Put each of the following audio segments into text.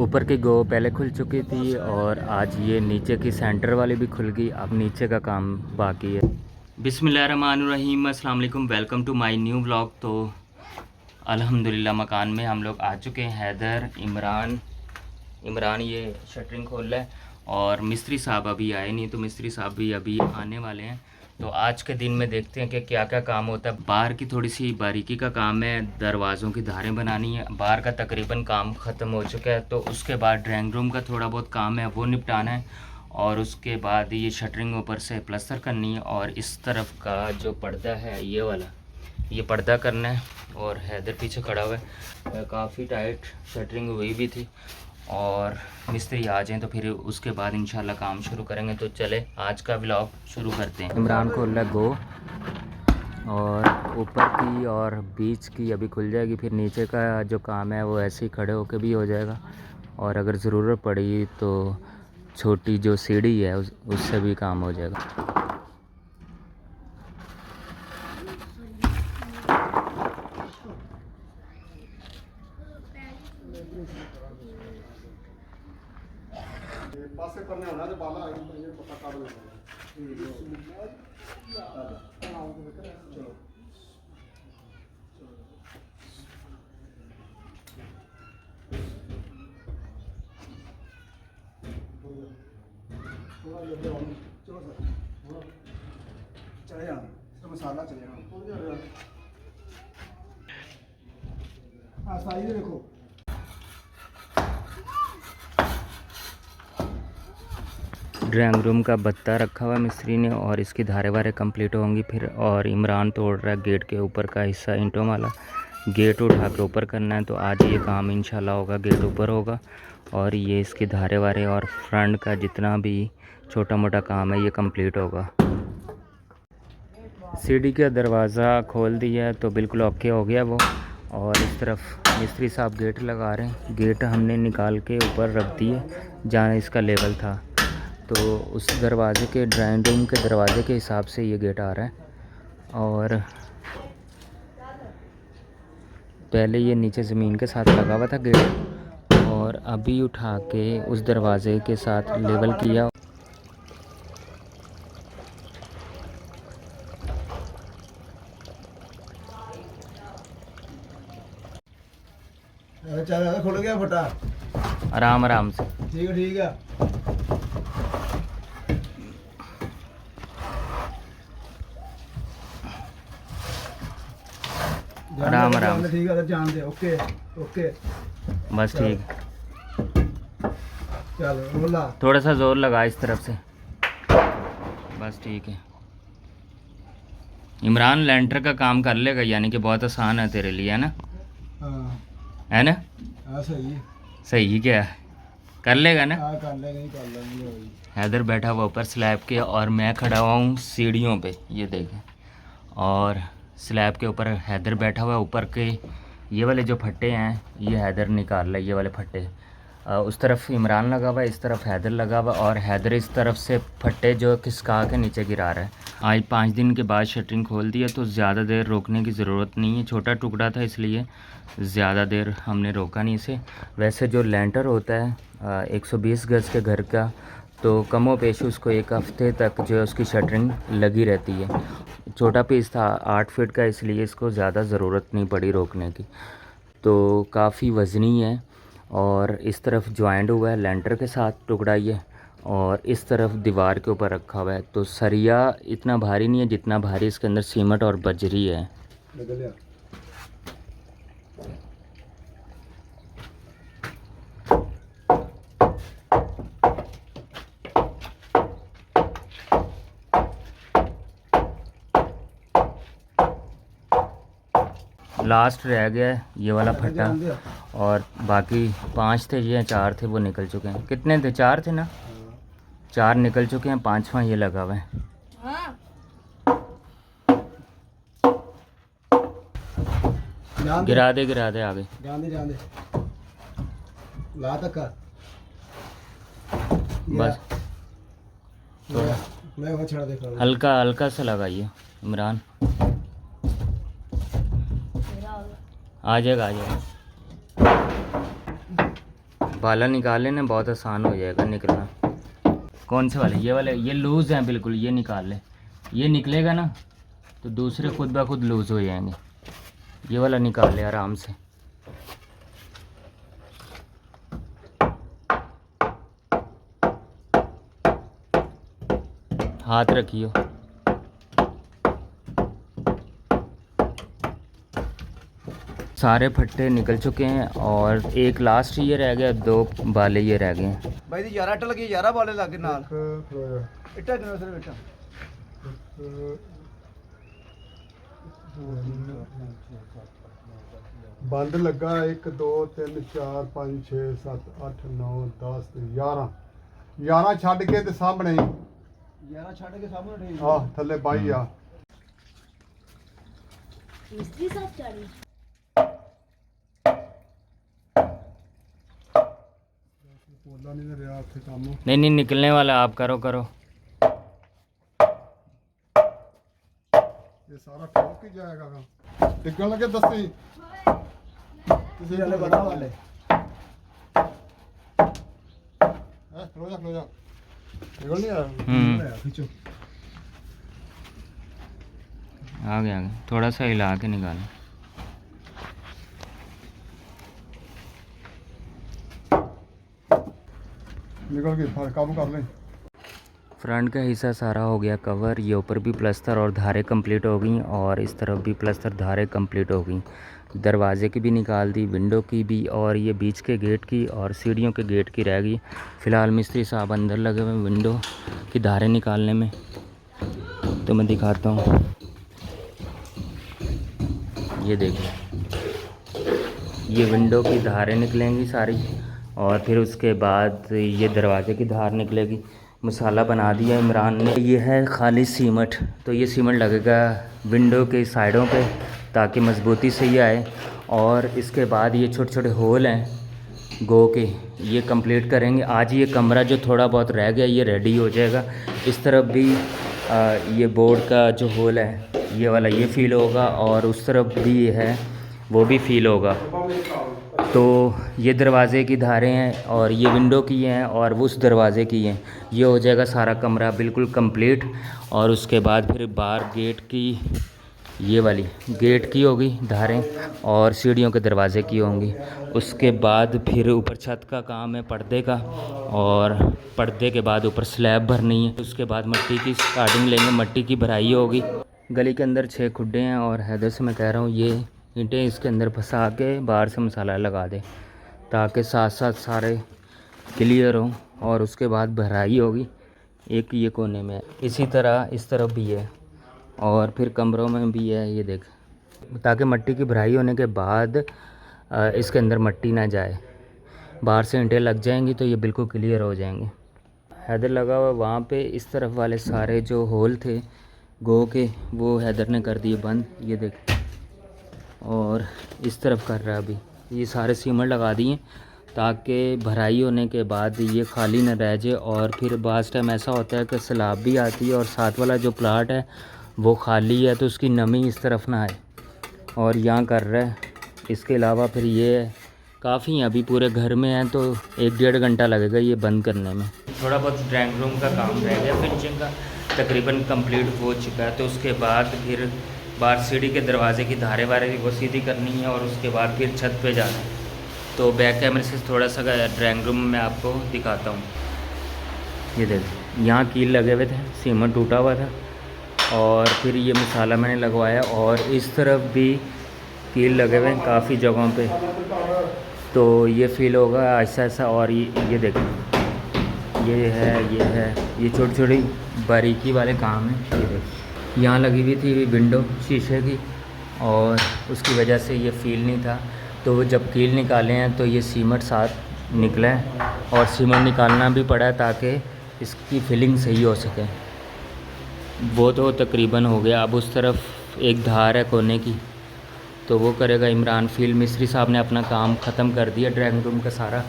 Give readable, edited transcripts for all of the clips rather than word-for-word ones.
ऊपर की गो पहले खुल चुकी थी और आज ये नीचे की सेंटर वाली भी खुल गई। अब नीचे का काम बाकी है। बिस्मिल्लाहिर्रहमानिर्रहीम, अस्सलाम वालेकुम, welcome to my new vlog. तो अल्हम्दुलिल्लाह मकान में हम लोग आ चुके हैं। हैदर, इमरान ये शटरिंग खोल रहा है और मिस्त्री साहब अभी आए नहीं, तो मिस्त्री साहब भी अभी आने वाले हैं। तो आज के दिन में देखते हैं कि क्या क्या काम होता है। बाहर की थोड़ी सी बारीकी का काम है, दरवाज़ों की धारें बनानी है। बाहर का तकरीबन काम ख़त्म हो चुका है, तो उसके बाद ड्राइंग रूम का थोड़ा बहुत काम है, वो निपटाना है। और उसके बाद ये शटरिंग ऊपर से प्लास्टर करनी है। और इस तरफ का जो पर्दा है ये वाला, ये पर्दा करना है। और हैदर पीछे खड़ा हुआ है। काफ़ी टाइट शटरिंग हुई भी थी और मिस्त्री आ जाएं तो फिर उसके बाद इंशाल्लाह काम शुरू करेंगे। तो चले आज का व्लॉग शुरू करते हैं। इमरान को लग गो और ऊपर की और बीच की अभी खुल जाएगी, फिर नीचे का जो काम है वो ऐसे ही खड़े होके भी हो जाएगा। और अगर ज़रूरत पड़ी तो छोटी जो सीढ़ी है उससे भी काम हो जाएगा। पासे करने होना तो बाला ये पता काट लेना। चलो थोड़ा जल्दी आओ। चलो सर चले जाना, तो मसाला चले जाना। हाँ साइज देखो। ड्राइंग रूम का बत्ता रखा हुआ है मिस्त्री ने और इसकी धारे वारे कंप्लीट होंगी फिर। और इमरान तोड़ रहा है गेट के ऊपर का हिस्सा, ईंटों वाला गेट उठा कर ऊपर करना है। तो आज ये काम इंशाल्लाह होगा, गेट ऊपर होगा। और ये इसकी धारे वारे और फ्रंट का जितना भी छोटा मोटा काम है ये कंप्लीट होगा। सीढ़ी का दरवाज़ा खोल दिया है तो बिल्कुल ओके हो गया वो। और इस तरफ मिस्त्री साहब गेट लगा रहे हैं। गेट हमने निकाल के ऊपर रख दिए जहाँ इसका लेवल था। तो उस दरवाज़े के, ड्राइंग रूम के दरवाज़े के हिसाब से ये गेट आ रहा है। और पहले ये नीचे ज़मीन के साथ लगा हुआ था गेट, और अभी उठा के उस दरवाज़े के साथ लेवल किया। चल खुल गया फटा, आराम आराम से। ठीक है ठीक है। आराम आराम से, ठीक है जान दे। ओके ओके बस ठीक। चल रोला, थोड़ा सा ज़ोर लगा इस तरफ से, बस ठीक है। इमरान लेंटर का काम कर लेगा, यानी कि बहुत आसान है तेरे लिए, है ना? हाँ है ना? हाँ सही सही क्या है, कर लेगा ना? हाँ कर लेंगे कर लेंगे। हैदर बैठा हुआ ऊपर स्लैब के और मैं खड़ा हुआ हूँ सीढ़ियों पे, ये देखें। और स्लैब के ऊपर हैदर बैठा हुआ है। ऊपर के ये वाले जो फट्टे हैं ये हैदर निकाल रहा है, ये वाले फट्टे। उस तरफ इमरान लगा हुआ है, इस तरफ हैदर लगा हुआ है। और हैदर इस तरफ से फट्टे जो खिसका के नीचे गिरा रहा है। आज 5 दिन के बाद शटरिंग खोल दिया तो ज़्यादा देर रोकने की ज़रूरत नहीं है। छोटा टुकड़ा था इसलिए ज़्यादा देर हमने रोका नहीं इसे। वैसे जो लेंटर होता है 120 गज़ के घर का, तो कमो पेश उसको 1 हफ़्ते तक जो है उसकी शटरिंग लगी रहती है। छोटा पीस था 8 फीट का, इसलिए इसको ज़्यादा ज़रूरत नहीं पड़ी रोकने की। तो काफ़ी वज़नी है। और इस तरफ जॉइंट हुआ है लेंटर के साथ टुकड़ा ये, और इस तरफ दीवार के ऊपर रखा हुआ है। तो सरिया इतना भारी नहीं है जितना भारी इसके अंदर सीमेंट और बजरी है। लास्ट रह गया है ये वाला फट्टा, और बाकी 5 थे ये 4 थे वो निकल चुके हैं। कितने थे? 4 थे ना? 4 निकल चुके हैं, 5वां ये लगा हुआ है। गिरा दे आगे। जान दे ला तक का बस थोड़ा मैं वो छड़ा देख रहा हूँ। हल्का हल्का सा लगाइए इमरान, आ जाएगा आ जाएगा। बाला निकाल लेना, बहुत आसान हो जाएगा निकलना। कौन से वाले? ये वाले, ये लूज़ हैं बिल्कुल, ये निकाल ले। ये निकलेगा ना तो दूसरे खुद ब खुद लूज़ हो जाएंगे। ये वाला निकाल ले आराम से। हाथ रखियो। सारे फट्टे निकल चुके हैं और एक लास्ट ये रह गया, 2 बाले ये रह गए हैं। भाई दी 11 लगी, 11 बाले लगे नाल इट्टा किनो सिर्फ इट्टा बंद लगा 1 2 3 4 5 6 7 8 9 10 11 11 ਛੱਡ ਕੇ ਤੇ ਸਾਹਮਣੇ 11 ਛੱਡ ਕੇ ਸਾਹਮਣੇ ਠੀਕ ਆ ਥੱਲੇ 22 ਆ मिस्त्री साहब चाली ਪੋਲਾ ਨਹੀਂ ਰਿਹਾ ਉੱਥੇ ਕੰਮ नहीं नहीं, निकलने वाला, आप करो करो। ਇਹ ਸਾਰਾ ਠੋਕ ਹੀ ਜਾਏਗਾ ਡਿੱਗਣ ਲੱਗੇ ਦੱਸੀ ਤੁਸੀਂ ਵਾਲੇ ਬਣਾ ਵਾਲੇ ਖਲੋ ਜਾ ਨਿਕਲ ਨਹੀਂ ਆਇਆ खींचो आ गया थोड़ा सा हिला के निकालो। निकल गई फिर काबू कर ले। फ्रंट का हिस्सा सारा हो गया कवर, ये ऊपर भी प्लस्तर और धारें कंप्लीट हो गई और इस तरफ भी प्लस्तर धारें कंप्लीट हो गई। दरवाजे की भी निकाल दी, विंडो की भी, और ये बीच के गेट की और सीढ़ियों के गेट की रह गई। फ़िलहाल मिस्त्री साहब अंदर लगे हुए विंडो की धारें निकालने में, तो मैं दिखाता हूँ। ये देखो, ये विंडो की धारें निकलेंगी सारी और फिर उसके बाद ये दरवाजे की धार निकलेगी। मसाला बना दिया इमरान ने। ये है खाली सीमेंट, तो ये सीमेंट लगेगा विंडो के साइडों पे ताकि मजबूती से ये आए। और इसके बाद ये छोटे छोटे होल हैं गो के, ये कंप्लीट करेंगे आज। ये कमरा जो थोड़ा बहुत रह गया ये रेडी हो जाएगा। इस तरफ भी ये बोर्ड का जो होल है ये वाला ये फ़ील होगा और उस तरफ भी ये है वो भी फ़ील होगा। तो ये दरवाज़े की धारें हैं और ये विंडो की हैं और उस दरवाज़े की हैं। ये हो जाएगा सारा कमरा बिल्कुल कंप्लीट। और उसके बाद फिर बाहर गेट की, ये वाली गेट की होगी धारें और सीढ़ियों के दरवाज़े की होंगी। उसके बाद फिर ऊपर छत का काम है पर्दे का, और पर्दे के बाद ऊपर स्लैब भरनी है। उसके बाद मिट्टी की स्टार्टिंग लेंगे, मिट्टी की भराई होगी। गली के अंदर 6 खुड्डे हैं और हैदर से मैं कह रहा हूँ ये ईंटें इसके अंदर फंसा के बाहर से मसाला लगा दे ताकि साथ साथ सारे क्लियर हों। और उसके बाद भराई होगी, एक ये कोने में है, इसी तरह इस तरफ भी है और फिर कमरों में भी है। ये देख, ताकि मिट्टी की भराई होने के बाद इसके अंदर मिट्टी ना जाए, बाहर से ईंटें लग जाएंगी तो ये बिल्कुल क्लियर हो जाएंगे। हैदर लगा हुआ वहाँ पे, इस तरफ वाले सारे जो होल थे गो के वो हैदर ने कर दिए बंद, ये देख। और इस तरफ कर रहा है अभी, ये सारे सीमेंट लगा दिए ताकि भराई होने के बाद ये खाली न रह जाए। और फिर बाज़ टाइम ऐसा होता है कि सैलाब भी आती है और साथ वाला जो प्लाट है वो खाली है तो उसकी नमी इस तरफ ना आए, और यहाँ कर रहा है। इसके अलावा फिर ये काफ़ी हैं, अभी पूरे घर में हैं तो 1-1.5 घंटा लगेगा ये बंद करने में। थोड़ा बहुत ड्राइंग रूम का काम रह गया, फिनिशिंग का तकरीबन कंप्लीट हो चुका है। तो उसके बाद फिर बाहर सीढ़ी के दरवाजे की धारे वारे वो सीधी करनी है और उसके बाद फिर छत पे जाना है। तो बैक कैमरे से थोड़ा सा ड्राइंग रूम में आपको दिखाता हूँ। ये देखो, यहाँ कील लगे हुए थे, सीमेंट टूटा हुआ था और फिर ये मसाला मैंने लगवाया और इस तरफ भी कील लगे हुए हैं काफ़ी जगहों पे। तो ये फील होगा ऐसा ऐसा। और ये देखो, ये छोटी छोटी बारीकी वाले काम हैं। ये देखो, यहाँ लगी हुई थी विंडो शीशे की और उसकी वजह से ये फील नहीं था। तो जब कील निकाले हैं तो ये सीमेंट साथ निकला है और सीमेंट निकालना भी पड़ा है ताकि इसकी फिलिंग सही हो सके। वो तो तकरीबन हो गया। अब उस तरफ एक धार है कोने की, तो वो करेगा इमरान। फील्ड मिस्त्री साहब ने अपना काम ख़त्म कर दिया, ड्राइंग रूम का सारा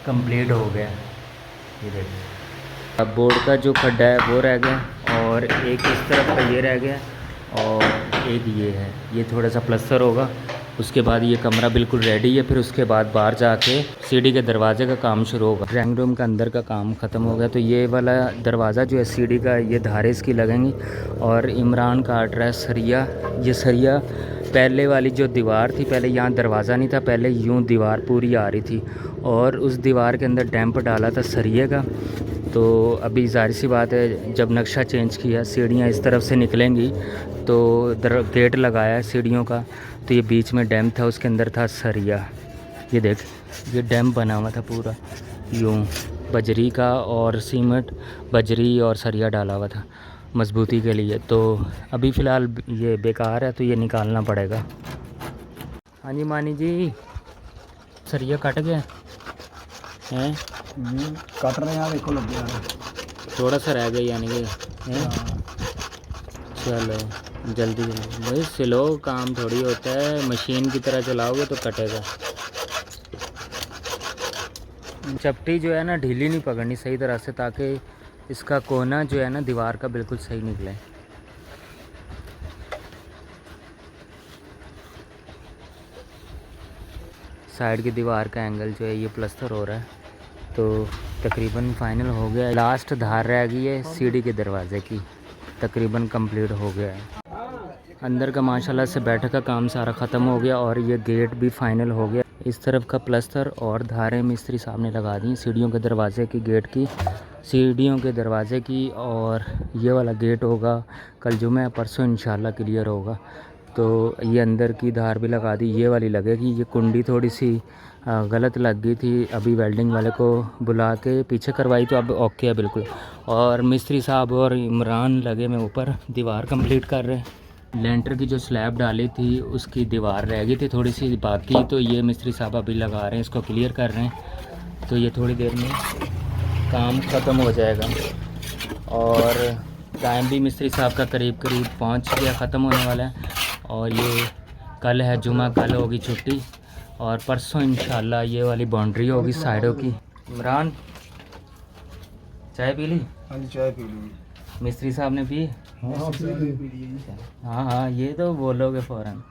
कंप्लीट हो गया। ये देखिए, अब बोर्ड का जो खड्डा है वो रह गया और एक इस तरफ का ये रह गया और एक ये है, ये थोड़ा सा प्लस्तर होगा उसके बाद ये कमरा बिल्कुल रेडी है। फिर उसके बाद बाहर जाके सीढ़ी के दरवाजे का काम शुरू होगा। ड्राइंग रूम का अंदर का काम ख़त्म हो गया। तो ये वाला दरवाज़ा जो है सीढ़ी का, ये धारे इसकी लगेंगी। और इमरान काट रहा है सरिया। ये सरिया पहले वाली जो दीवार थी, पहले यहाँ दरवाज़ा नहीं था, पहले यूँ दीवार पूरी आ रही थी और उस दीवार के अंदर डैम्प डाला था सरिये का। तो अभी ज़ाहिर सी बात है, जब नक्शा चेंज किया, सीढ़ियाँ इस तरफ से निकलेंगी, तो गेट लगाया है सीढ़ियों का। तो ये बीच में डैम था, उसके अंदर था सरिया। ये देख, ये डैम बना हुआ था पूरा यूँ, बजरी का और सीमेंट, बजरी और सरिया डाला हुआ था मजबूती के लिए। तो अभी फ़िलहाल ये बेकार है, तो ये निकालना पड़ेगा। हाँ जी मानी जी, सरिया कट गया हैं? कट रहे हैं, देखो लग गया थोड़ा सा रह गया यानी कि हैं? चलो जल्दी जल्दी भाई, स्लो काम थोड़ी होता है, मशीन की तरह चलाओगे तो कटेगा। चपटी जो है ना ढीली नहीं पकड़नी सही तरह से, ताकि इसका कोना जो है ना दीवार का बिल्कुल सही निकले। साइड की दीवार का एंगल जो है ये प्लस्तर हो रहा है, तो तकरीबन फाइनल हो गया है। लास्ट धार रह गई है सीढ़ी के दरवाज़े की, तकरीबन कंप्लीट हो गया है। अंदर का माशाल्लाह से बैठक का काम सारा ख़त्म हो गया और ये गेट भी फाइनल हो गया। इस तरफ का प्लस्तर और धारें मिस्त्री साहब ने लगा दी सीढ़ियों के दरवाज़े की, गेट की, सीढ़ियों के दरवाज़े की। और ये वाला गेट होगा कल जुमे, परसों इंशाल्लाह क्लियर होगा। तो ये अंदर की धार भी लगा दी, ये वाली लगेगी। ये कुंडी थोड़ी सी गलत लग गई थी, अभी वेल्डिंग वाले को बुला के पीछे करवाई, तो अब ओके है बिल्कुल। और मिस्त्री साहब और इमरान लगे में ऊपर दीवार कंप्लीट कर रहे हैं। लेंटर की जो स्लैब डाली थी उसकी दीवार रह गई थी थोड़ी सी बाकी, तो ये मिस्त्री साहब अभी लगा रहे हैं, इसको क्लियर कर रहे हैं। तो ये थोड़ी देर में काम ख़त्म हो जाएगा। और टाइम भी मिस्त्री साहब का करीब करीब पहुंच गया, ख़त्म होने वाला है। और ये कल है जुमा, कल होगी छुट्टी और परसों इंशाल्लाह ये वाली बाउंड्री होगी साइडों की। इमरान चाय पी ली? हाँ जी, चाय पी ली। मिस्त्री साहब ने पी? हाँ हाँ, ये तो बोलोगे फ़ौरन।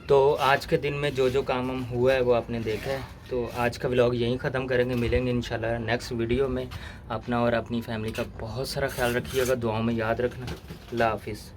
तो आज के दिन में जो जो काम हम हुआ है वो आपने देखा है। तो आज का व्लॉग यहीं ख़त्म करेंगे, मिलेंगे इंशाल्लाह नेक्स्ट वीडियो में। अपना और अपनी फैमिली का बहुत सारा ख्याल रखिएगा, दुआओं में याद रखना। अल्लाह हाफिज़।